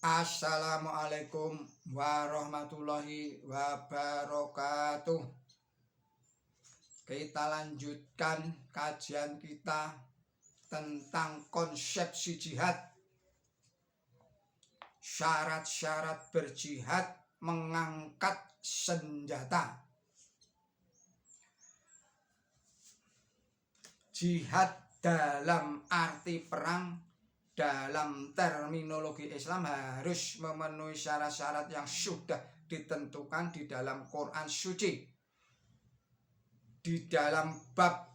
Assalamualaikum warahmatullahi wabarakatuh. Kita lanjutkan kajian kita tentang konsepsi jihad. Syarat-syarat berjihad mengangkat senjata. Jihad dalam arti perang dalam terminologi Islam harus memenuhi syarat-syarat yang sudah ditentukan di dalam Quran suci. Di dalam bab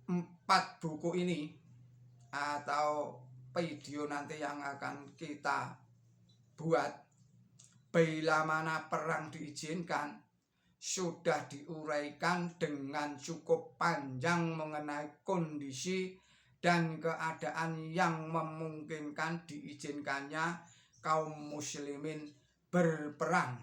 4 buku ini atau video nanti yang akan kita buat, bila mana perang diizinkan, sudah diuraikan dengan cukup panjang mengenai kondisi dan keadaan yang memungkinkan diizinkannya kaum muslimin berperang.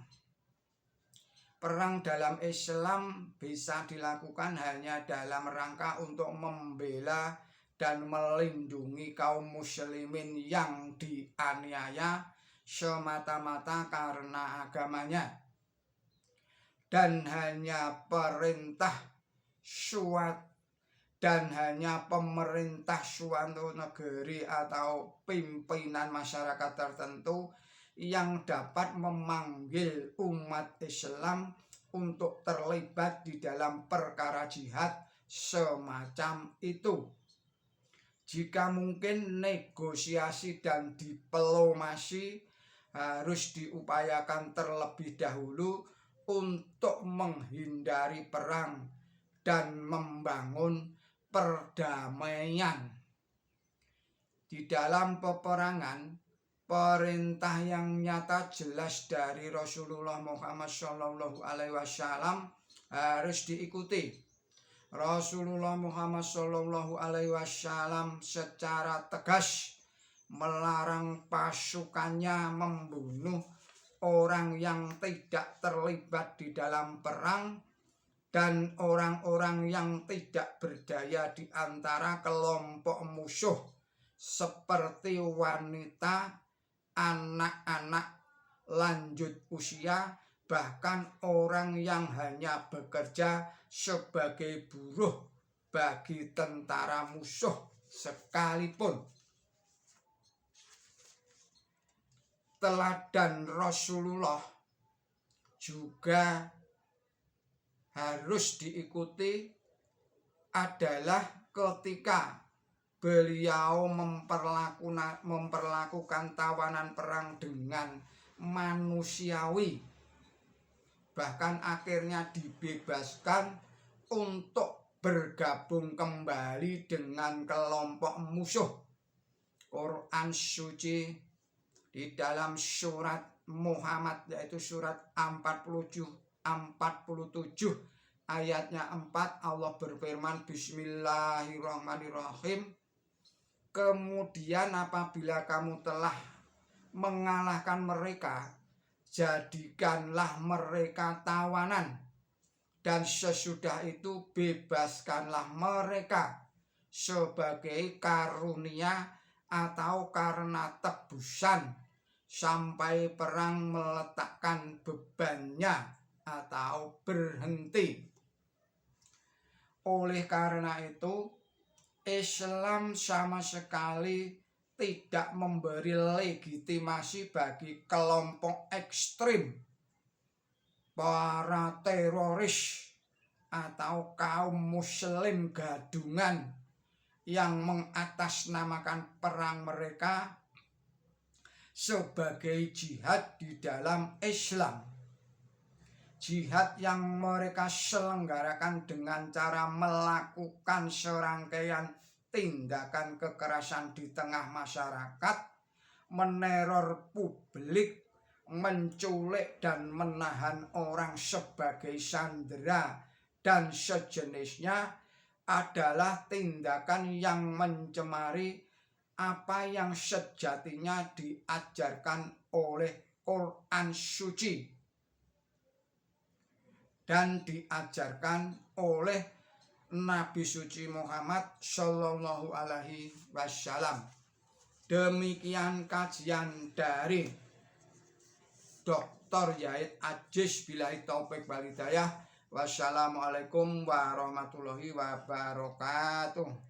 Perang dalam Islam bisa dilakukan hanya dalam rangka untuk membela dan melindungi kaum muslimin yang dianiaya semata-mata karena agamanya. Dan hanya pemerintah suatu negeri atau pimpinan masyarakat tertentu yang dapat memanggil umat Islam untuk terlibat di dalam perkara jihad semacam itu. Jika mungkin, negosiasi dan diplomasi harus diupayakan terlebih dahulu untuk menghindari perang dan membangun perdamaian. Di dalam peperangan, perintah yang nyata jelas dari Rasulullah Muhammad SAW harus diikuti. Rasulullah Muhammad SAW secara tegas melarang pasukannya membunuh orang yang tidak terlibat di dalam perang dan orang-orang yang tidak berdaya di antara kelompok musuh seperti wanita, anak-anak lanjut usia, bahkan orang yang hanya bekerja sebagai buruh bagi tentara musuh sekalipun. Teladan Rasulullah juga harus diikuti adalah ketika beliau memperlakukan tawanan perang dengan manusiawi, bahkan akhirnya dibebaskan untuk bergabung kembali dengan kelompok musuh. Quran suci di dalam surat Muhammad, yaitu surat 47 ayatnya 4, Allah berfirman, Bismillahirrahmanirrahim. Kemudian apabila kamu telah mengalahkan mereka, jadikanlah mereka tawanan, dan sesudah itu bebaskanlah mereka sebagai karunia atau karena tebusan sampai perang meletakkan bebannya atau berhenti. Oleh karena itu, Islam sama sekali tidak memberi legitimasi bagi kelompok ekstrim, para teroris atau kaum muslim gadungan yang mengatasnamakan perang mereka sebagai jihad di dalam Islam. Jihad yang mereka selenggarakan dengan cara melakukan serangkaian tindakan kekerasan di tengah masyarakat, meneror publik, menculik dan menahan orang sebagai sandera dan sejenisnya adalah tindakan yang mencemari apa yang sejatinya diajarkan oleh Quran suci dan diajarkan oleh Nabi suci Muhammad Shallallahu Alaihi Wasallam. Demikian kajian dari Dr. Yahid Ajis billahi taufik wal hidayah. Wassalamualaikum warahmatullahi wabarakatuh.